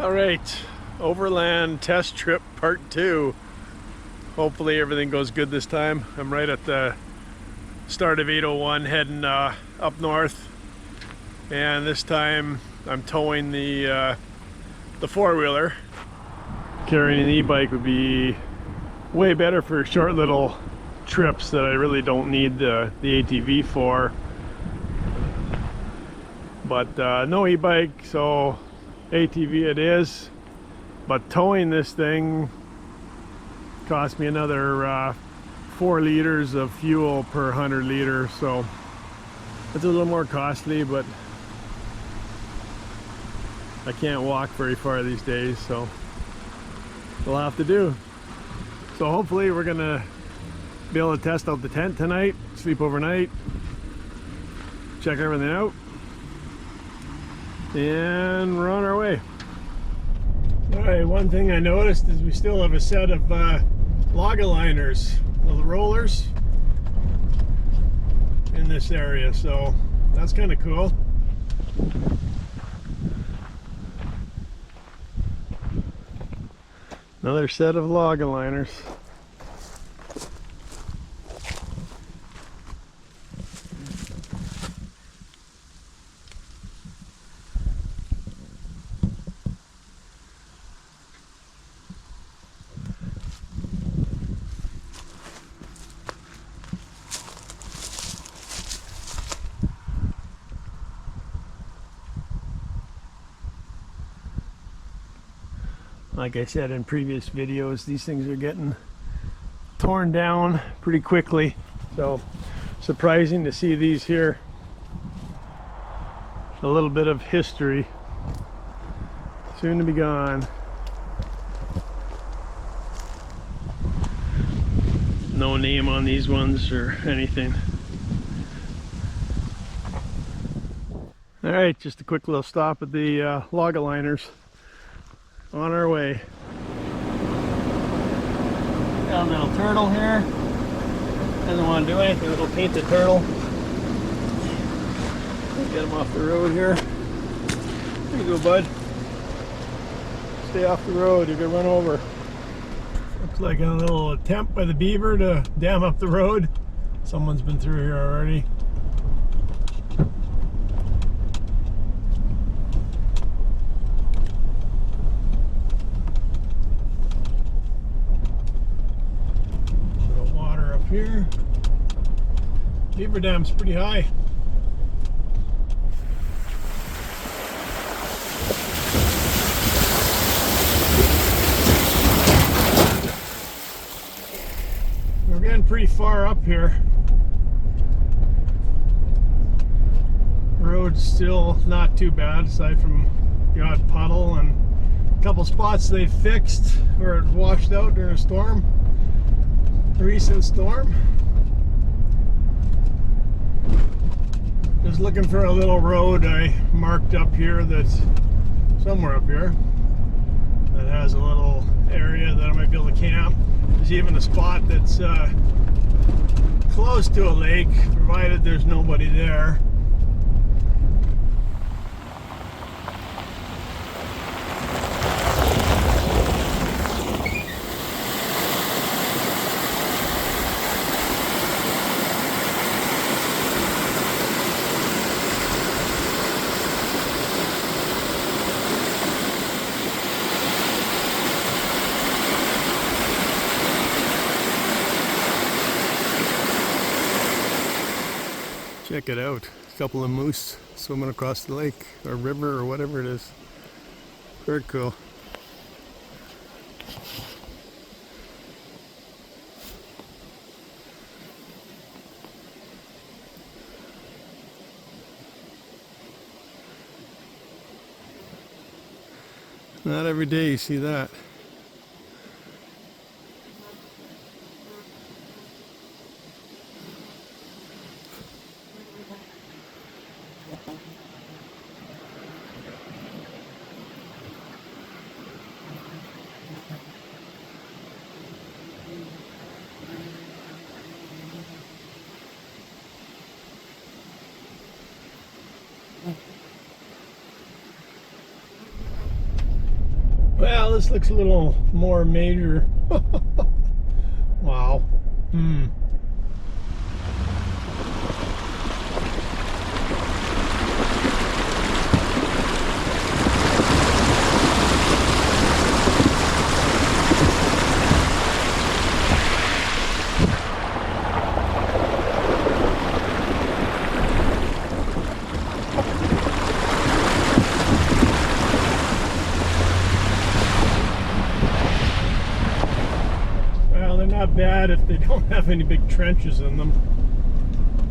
All right, Overland test trip part 2. Hopefully everything goes good this time. I'm right at the start of 801 heading up north, and this time I'm towing the four-wheeler. Carrying an e-bike would be way better for short little trips that I really don't need the ATV for. But no e-bike, so ATV it is. But towing this thing cost me another 4 liters of fuel per 100 liters, so it's a little more costly, but I can't walk very far these days, so we'll have to do. So hopefully we're gonna be able to test out the tent tonight, sleep overnight, check everything out, and we're on our way. Alright, one thing I noticed is we still have a set of log aligners, the rollers, in this area, so that's kind of cool. Another set of log aligners. Like I said in previous videos, these things are getting torn down pretty quickly, so surprising to see these here. A little bit of history, soon to be gone. No name on these ones or anything. Alright, just a quick little stop at the log aligners. On our way. Got a little turtle here. Doesn't want to do anything, little painted turtle. Get him off the road here. There you go, bud. Stay off the road, you're gonna run over. Looks like a little attempt by the beaver to dam up the road. Someone's been through here already. Here, beaver dam's pretty high. We're getting pretty far up here. Road's still not too bad, aside from the odd puddle and a couple spots they fixed where it washed out during a storm. Recent storm. Just looking for a little road I marked up here that's somewhere up here that has a little area that I might be able to camp. There's even a spot that's close to a lake, provided there's nobody there. Check it out, a couple of moose swimming across the lake or river or whatever it is. Very cool. Not every day you see that. this looks a little more major. Wow. Not bad if they don't have any big trenches in them.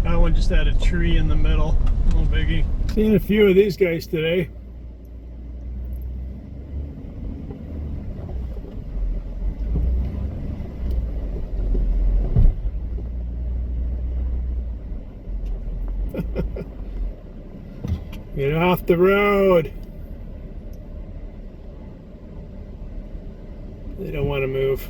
That one just had a tree in the middle. No biggie. Seen a few of these guys today. Get off the road. They don't want to move.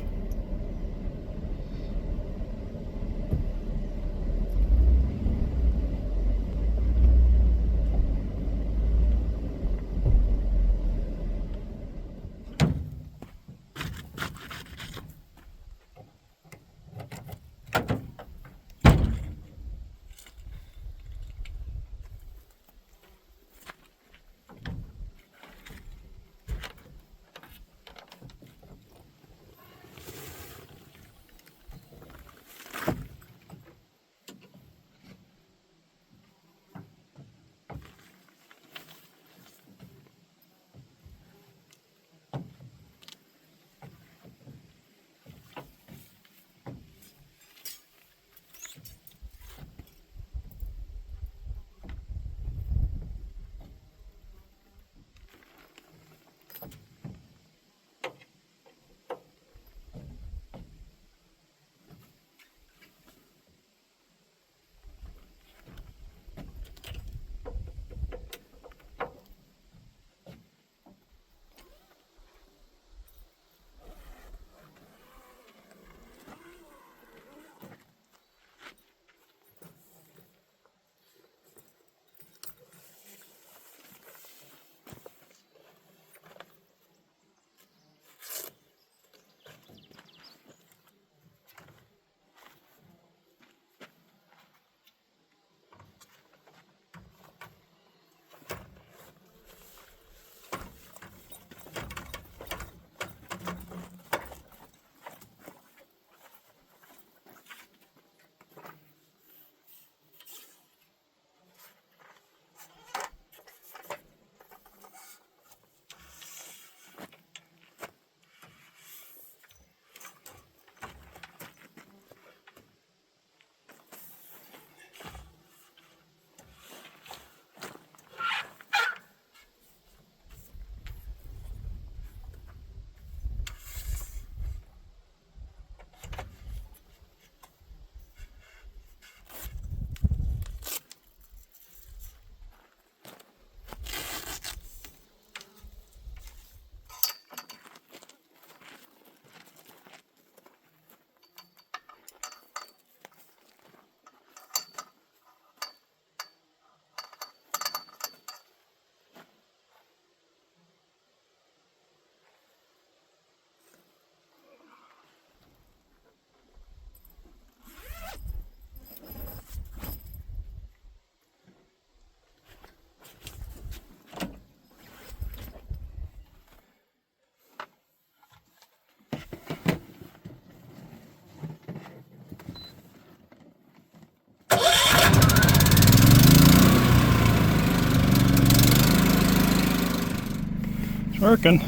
Working.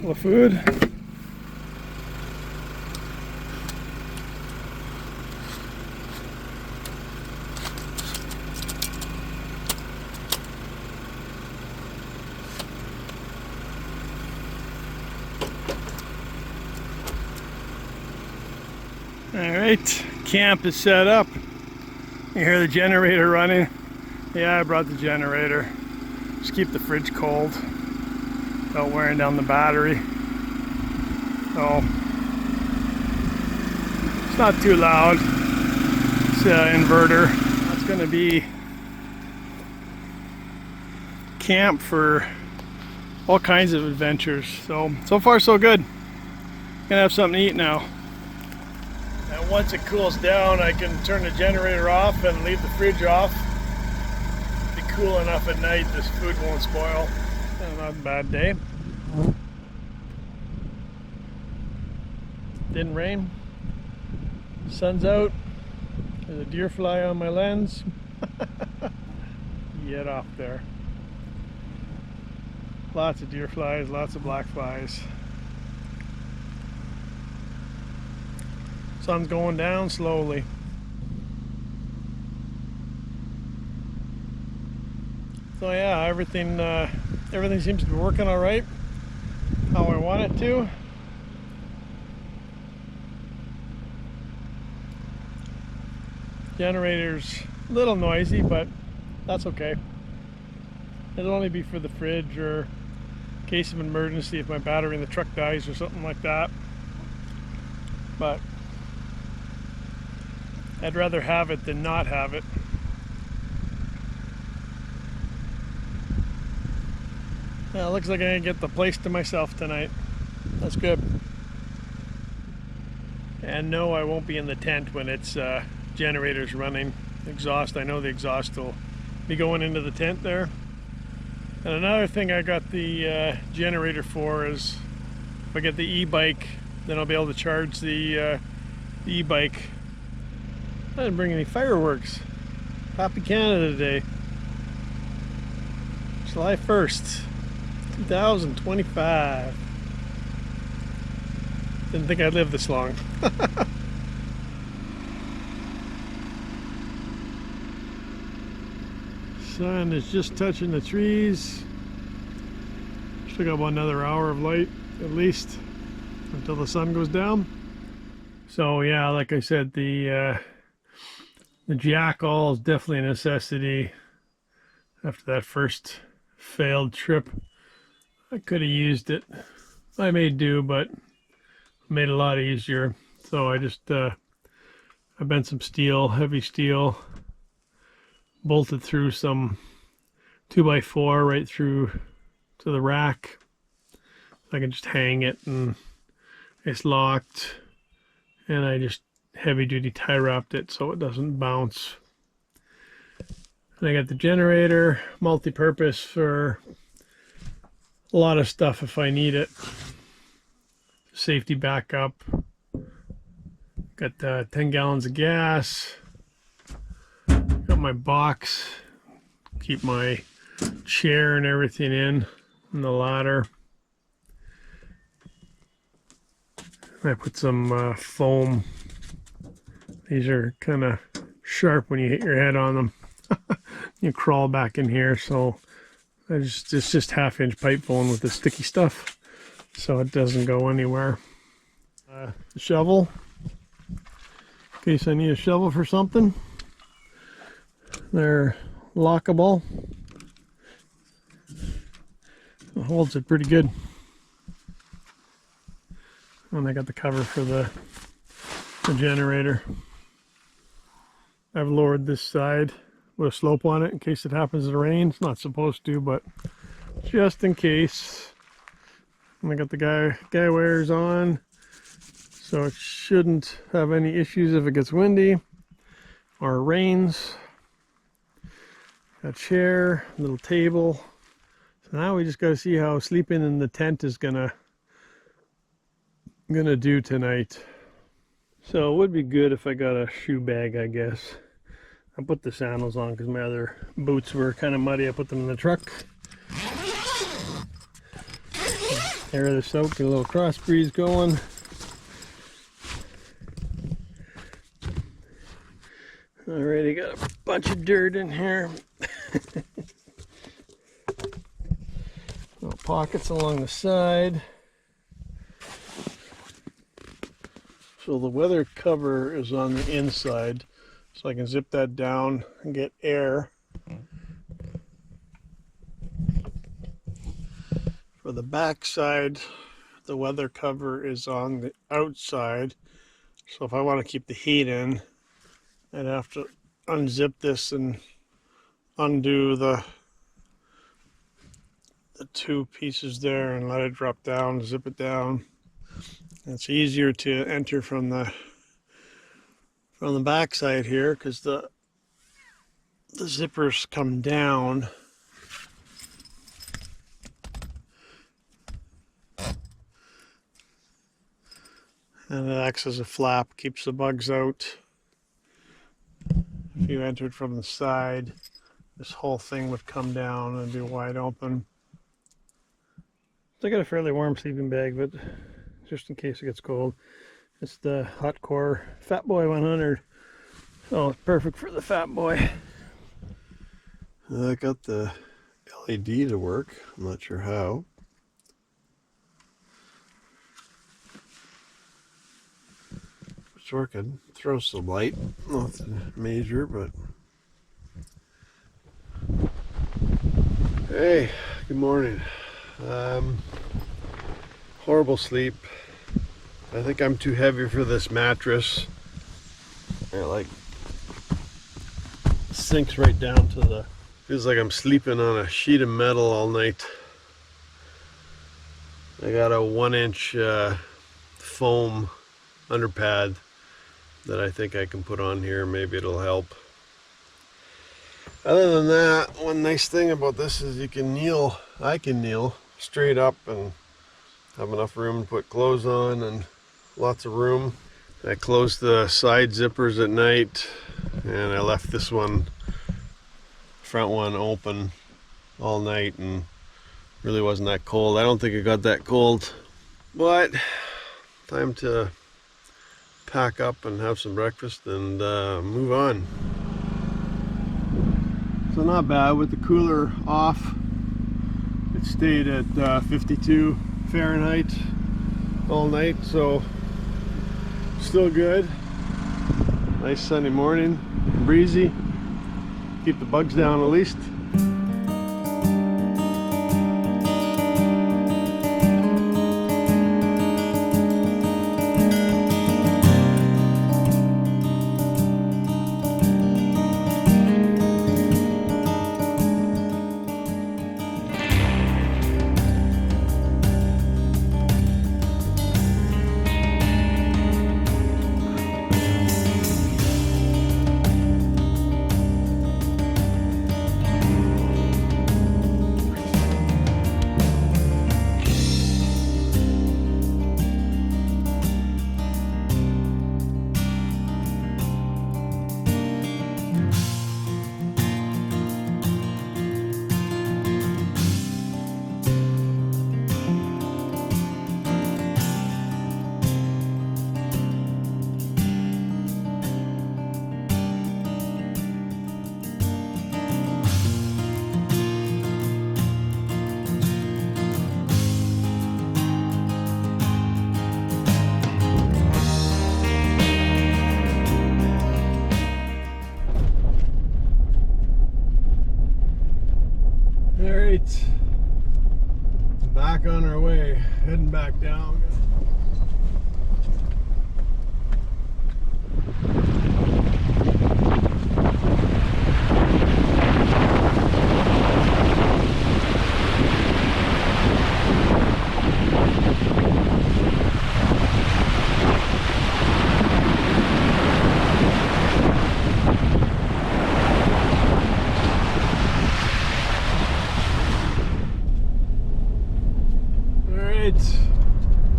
Full of food. All right, camp is set up. You hear the generator running. Yeah, I brought the generator. Just keep the fridge cold without wearing down the battery. So it's not too loud. It's an inverter. That's going to be camp for all kinds of adventures. So far so good. Gonna have something to eat now. And once it cools down, I can turn the generator off and leave the fridge off. Be cool enough at night, this food won't spoil. Not a bad day. Didn't rain. Sun's out. There's a deer fly on my lens. Get off there. Lots of deer flies, lots of black flies. Sun's going down slowly. So yeah, everything seems to be working all right, how I want it to. Generator's a little noisy, but that's okay. It'll only be for the fridge or in case of emergency if my battery in the truck dies or something like that. But I'd rather have it than not have it. Well, it looks like I'm gonna get the place to myself tonight. That's good. And no, I won't be in the tent when it's generator's running. Exhaust, I know the exhaust will be going into the tent there. And another thing I got the generator for is if I get the e-bike, then I'll be able to charge the e-bike. I didn't bring any fireworks. Happy Canada Day. July 1st, 2025. Didn't think I'd live this long. Sun is just touching the trees. Still got about another hour of light at least until the sun goes down. So yeah, like I said, the jackal is definitely a necessity after that first failed trip. I could have used it. I may do, but made it a lot easier. So I just I bent some steel, heavy steel, bolted through some 2x4 right through to the rack. I can just hang it and it's locked, and I just heavy duty tie wrapped it so it doesn't bounce. And I got the generator, multi-purpose for a lot of stuff if I need it. Safety backup. Got 10 gallons of gas. Got my box. Keep my chair and everything in, and the ladder. I put some foam. These are kind of sharp when you hit your head on them. You crawl back in here, so it's just half-inch pipe foam with the sticky stuff, so it doesn't go anywhere. The shovel, in case I need a shovel for something. They're lockable. It holds it pretty good. And I got the cover for the generator. I've lowered this side with a slope on it in case it happens to rain. It's not supposed to, but just in case. And I got the guy wires on, so it shouldn't have any issues if it gets windy or rains. Got a chair, little table. So now we just got to see how sleeping in the tent is gonna do tonight. So it would be good if I got a shoe bag, I guess. I put the sandals on because my other boots were kind of muddy. I put them in the truck. Air the soak, get a little cross breeze going. Already got a bunch of dirt in here. Little pockets along the side. So the weather cover is on the inside, so I can zip that down and get air. For the back side, the weather cover is on the outside, so if I want to keep the heat in, I'd have to unzip this and undo the the two pieces there and let it drop down, zip it down. It's easier to enter from the back side here because the zippers come down. And it acts as a flap, keeps the bugs out. If you entered from the side, this whole thing would come down and be wide open. I got a fairly warm sleeping bag, but just in case it gets cold. It's the Hot Core Fat Boy 100. Oh, it's perfect for the Fat Boy. I got the LED to work. I'm not sure how. It's working. Throws some light. Nothing major, but hey, good morning. Horrible sleep. I think I'm too heavy for this mattress. It like sinks right down to the, feels like I'm sleeping on a sheet of metal all night. I got a 1-inch foam underpad that I think I can put on here. Maybe it'll help. Other than that, one nice thing about this is you can kneel, I can kneel straight up and have enough room to put clothes on and lots of room. I closed the side zippers at night and I left this one, front one, open all night, and really wasn't that cold. I don't think it got that cold, but time to pack up and have some breakfast and move on. So not bad with the cooler off. It stayed at 52 Fahrenheit all night, so still good. Nice sunny morning, breezy. Keep the bugs down at least. Alright, back on our way, heading back down.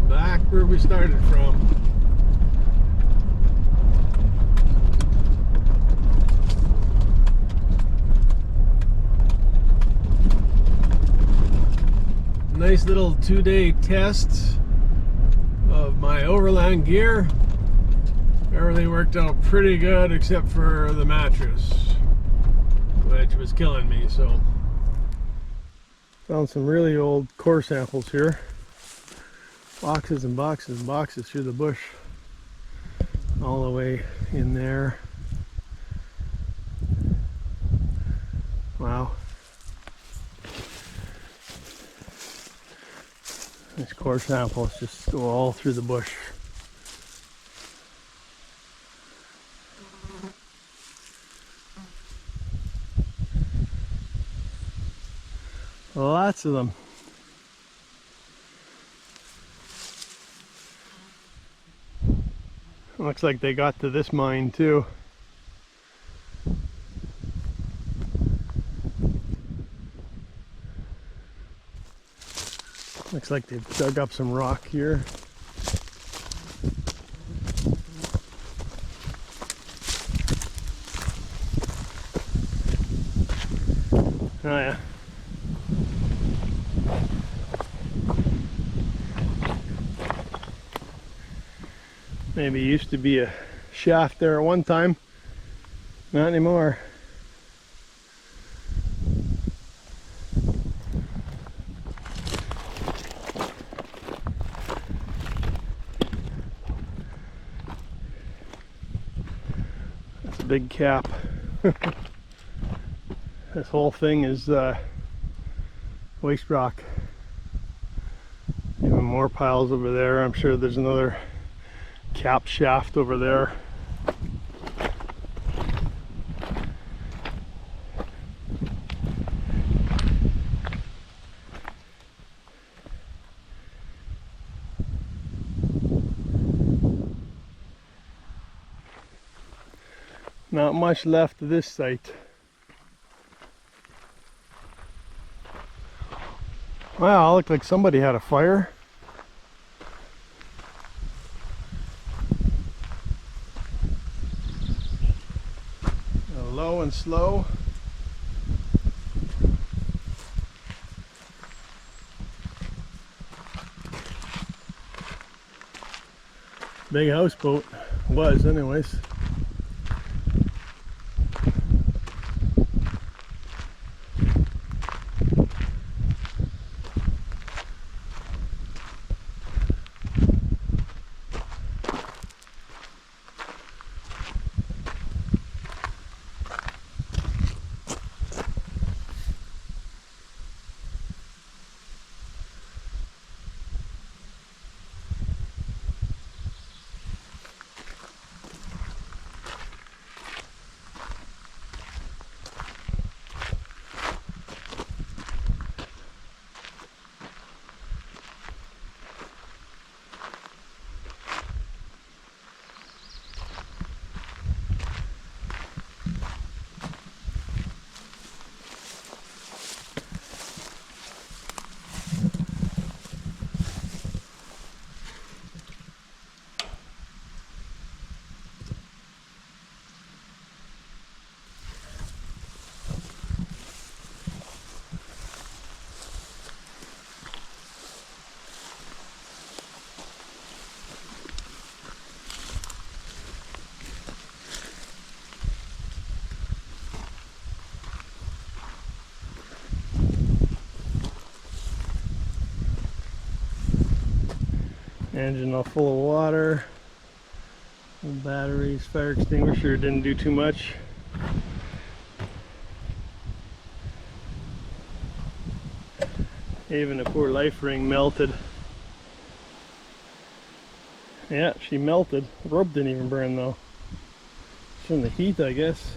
Back where we started from. Nice little 2-day test of my Overland gear. Everything worked out pretty good except for the mattress, which was killing me. So found some really old core samples here. Boxes and boxes and boxes through the bush all the way in there. Wow. These core samples just go all through the bush. Lots of them. Looks like they got to this mine too. Looks like they've dug up some rock here. Oh yeah. Maybe used to be a shaft there at one time. Not anymore. That's a big cap. This whole thing is waste rock. Even more piles over there. I'm sure there's another cap shaft over there. Not much left of this site. Wow, looked like somebody had a fire. Low and slow. Big houseboat was, anyways. Engine all full of water. Old batteries, fire extinguisher didn't do too much. Even a poor life ring melted. Yeah, she melted. The rope didn't even burn though. It's from the heat, I guess.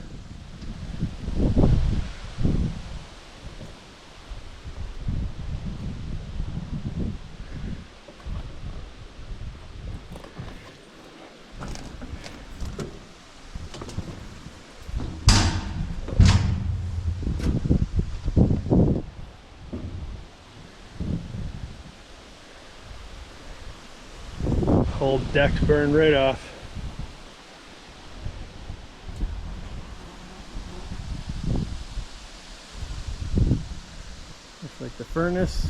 Whole deck's burned right off. Looks like the furnace.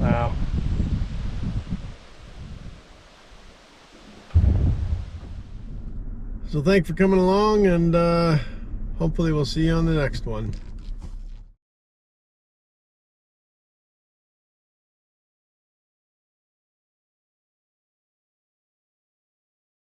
Wow. So thanks for coming along, and hopefully we'll see you on the next one.